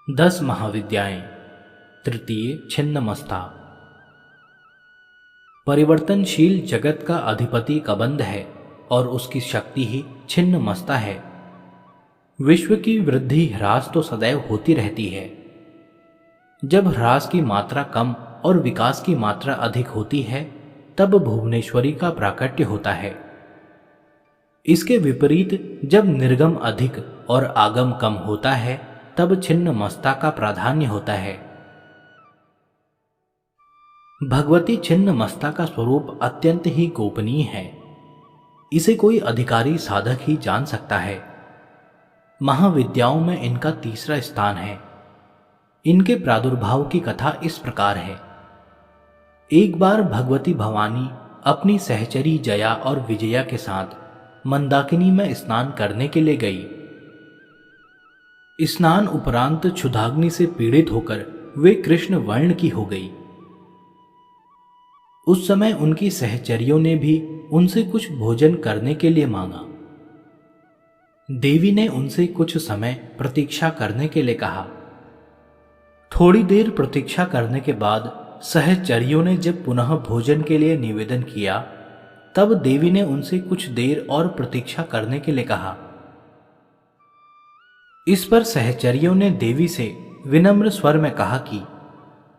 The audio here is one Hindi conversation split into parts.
10 महाविद्याएं। तृतीय छिन्नमस्ता। परिवर्तनशील जगत का अधिपति कबंध है और उसकी शक्ति ही छिन्नमस्ता है। विश्व की वृद्धि ह्रास तो सदैव होती रहती है। जब ह्रास की मात्रा कम और विकास की मात्रा अधिक होती है तब भुवनेश्वरी का प्राकट्य होता है। इसके विपरीत जब निर्गम अधिक और आगम कम होता है तब छिन्नमस्ता का प्राधान्य होता है। भगवती छिन्नमस्ता का स्वरूप अत्यंत ही गोपनीय है। इसे कोई अधिकारी साधक ही जान सकता है। महाविद्याओं में इनका तीसरा स्थान है। इनके प्रादुर्भाव की कथा इस प्रकार है। एक बार भगवती भवानी अपनी सहचरी जया और विजया के साथ मंदाकिनी में स्नान करने के लिए गई। स्नान उपरांत क्षुधाग्नि से पीड़ित होकर वे कृष्ण वर्ण की हो गई। उस समय उनकी सहचरियों ने भी उनसे कुछ भोजन करने के लिए मांगा। देवी ने उनसे कुछ समय प्रतीक्षा करने के लिए कहा। थोड़ी देर प्रतीक्षा करने के बाद सहचरियों ने जब पुनः भोजन के लिए निवेदन किया तब देवी ने उनसे कुछ देर और प्रतीक्षा करने के लिए कहा। इस पर सहचरियों ने देवी से विनम्र स्वर में कहा कि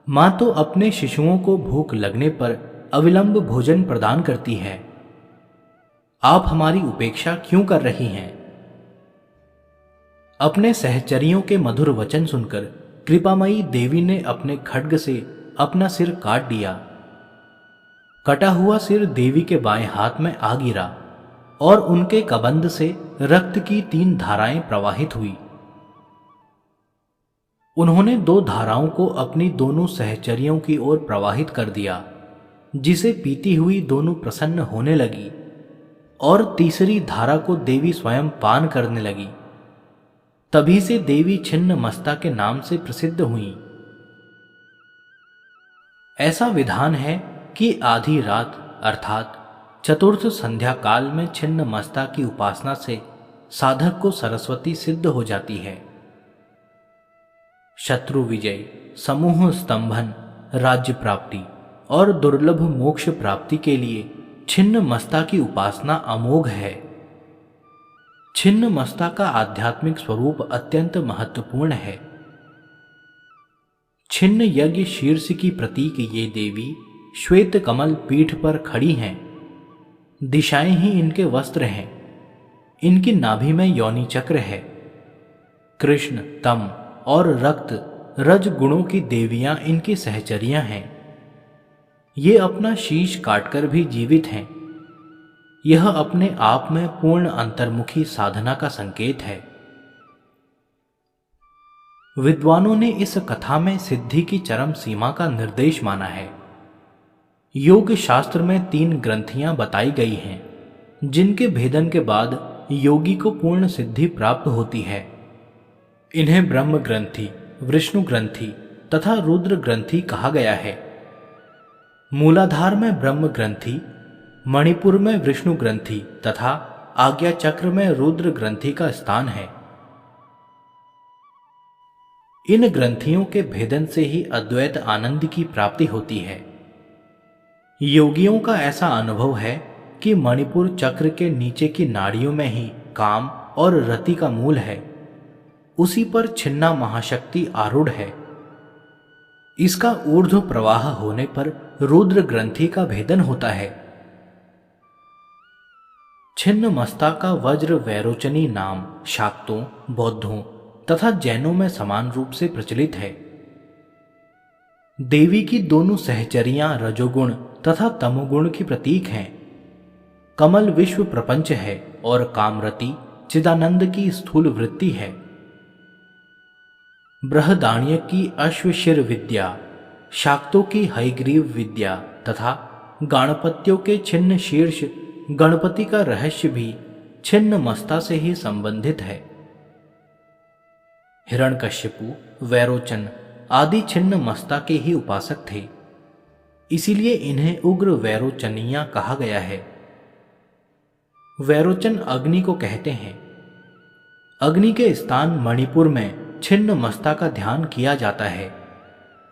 मां तो अपने शिशुओं को भूख लगने पर अविलंब भोजन प्रदान करती है। आप हमारी उपेक्षा क्यों कर रही हैं? अपने सहचरियों के मधुर वचन सुनकर कृपामयी देवी ने अपने खड्ग से अपना सिर काट दिया। कटा हुआ सिर देवी के बाएं हाथ में आ गिरा और उनके कबंध से रक्त की 3 धाराएं प्रवाहित हुई। उन्होंने 2 धाराओं को अपनी दोनों सहचरियों की ओर प्रवाहित कर दिया, जिसे पीती हुई दोनों प्रसन्न होने लगी और तीसरी धारा को देवी स्वयं पान करने लगी। तभी से देवी छिन्नमस्ता के नाम से प्रसिद्ध हुई। ऐसा विधान है कि आधी रात अर्थात चतुर्थ संध्या काल में छिन्नमस्ता की उपासना से साधक को सरस्वती सिद्ध हो जाती है। शत्रु विजय, समूह स्तंभन, राज्य प्राप्ति और दुर्लभ मोक्ष प्राप्ति के लिए छिन्नमस्ता की उपासना अमोघ है। छिन्नमस्ता का आध्यात्मिक स्वरूप अत्यंत महत्वपूर्ण है। छिन्न यज्ञ शीर्ष की प्रतीक ये देवी श्वेत कमल पीठ पर खड़ी हैं। दिशाएं ही इनके वस्त्र हैं। इनकी नाभि में योनि चक्र है। कृष्ण, तम और रक्त रज गुणों की देवियां इनकी सहचरियां हैं। ये अपना शीश काटकर भी जीवित हैं। यह अपने आप में पूर्ण अंतर्मुखी साधना का संकेत है। विद्वानों ने इस कथा में सिद्धि की चरम सीमा का निर्देश माना है। योग शास्त्र में 3 ग्रंथियां बताई गई हैं, जिनके भेदन के बाद योगी को पूर्ण सिद्धि प्राप्त होती है। इन्हें ब्रह्म ग्रंथि, विष्णु ग्रंथि तथा रुद्र ग्रंथि कहा गया है। मूलाधार में ब्रह्म ग्रंथि, मणिपुर में विष्णु ग्रंथि तथा आज्ञा चक्र में रुद्र ग्रंथि का स्थान है। इन ग्रंथियों के भेदन से ही अद्वैत आनंद की प्राप्ति होती है। योगियों का ऐसा अनुभव है कि मणिपुर चक्र के नीचे की नाड़ियों में ही काम और रति का मूल है। उसी पर छिन्ना महाशक्ति आरूढ़ है। इसका ऊर्ध्व प्रवाह होने पर रुद्र ग्रंथि का भेदन होता है। छिन्नमस्ता का वज्र वैरोचनी नाम शाक्तों, बौद्धों तथा जैनों में समान रूप से प्रचलित है। देवी की दोनों सहचरियां रजोगुण तथा तमोगुण की प्रतीक हैं। कमल विश्व प्रपंच है और कामरति चिदानंद की स्थूल वृत्ति है। बृहदारण्य की अश्वशिर विद्या, शाक्तों की हयग्रीव विद्या तथा गाणपत्यों के छिन्न शीर्ष गणपति का रहस्य भी छिन्नमस्ता से ही संबंधित है। हिरण्यकश्यपु, वैरोचन आदि छिन्नमस्ता के ही उपासक थे। इसीलिए इन्हें उग्र वैरोचनिया कहा गया है। वैरोचन अग्नि को कहते हैं। अग्नि के स्थान मणिपुर में छिन्न मस्ता का ध्यान किया जाता है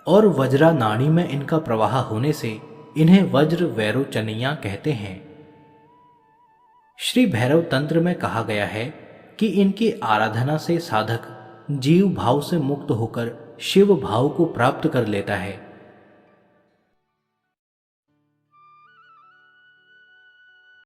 और वज्रा नाड़ी में इनका प्रवाह होने से इन्हें वज्र वैरोचनिया कहते हैं। श्री भैरव तंत्र में कहा गया है कि इनकी आराधना से साधक जीव भाव से मुक्त होकर शिव भाव को प्राप्त कर लेता है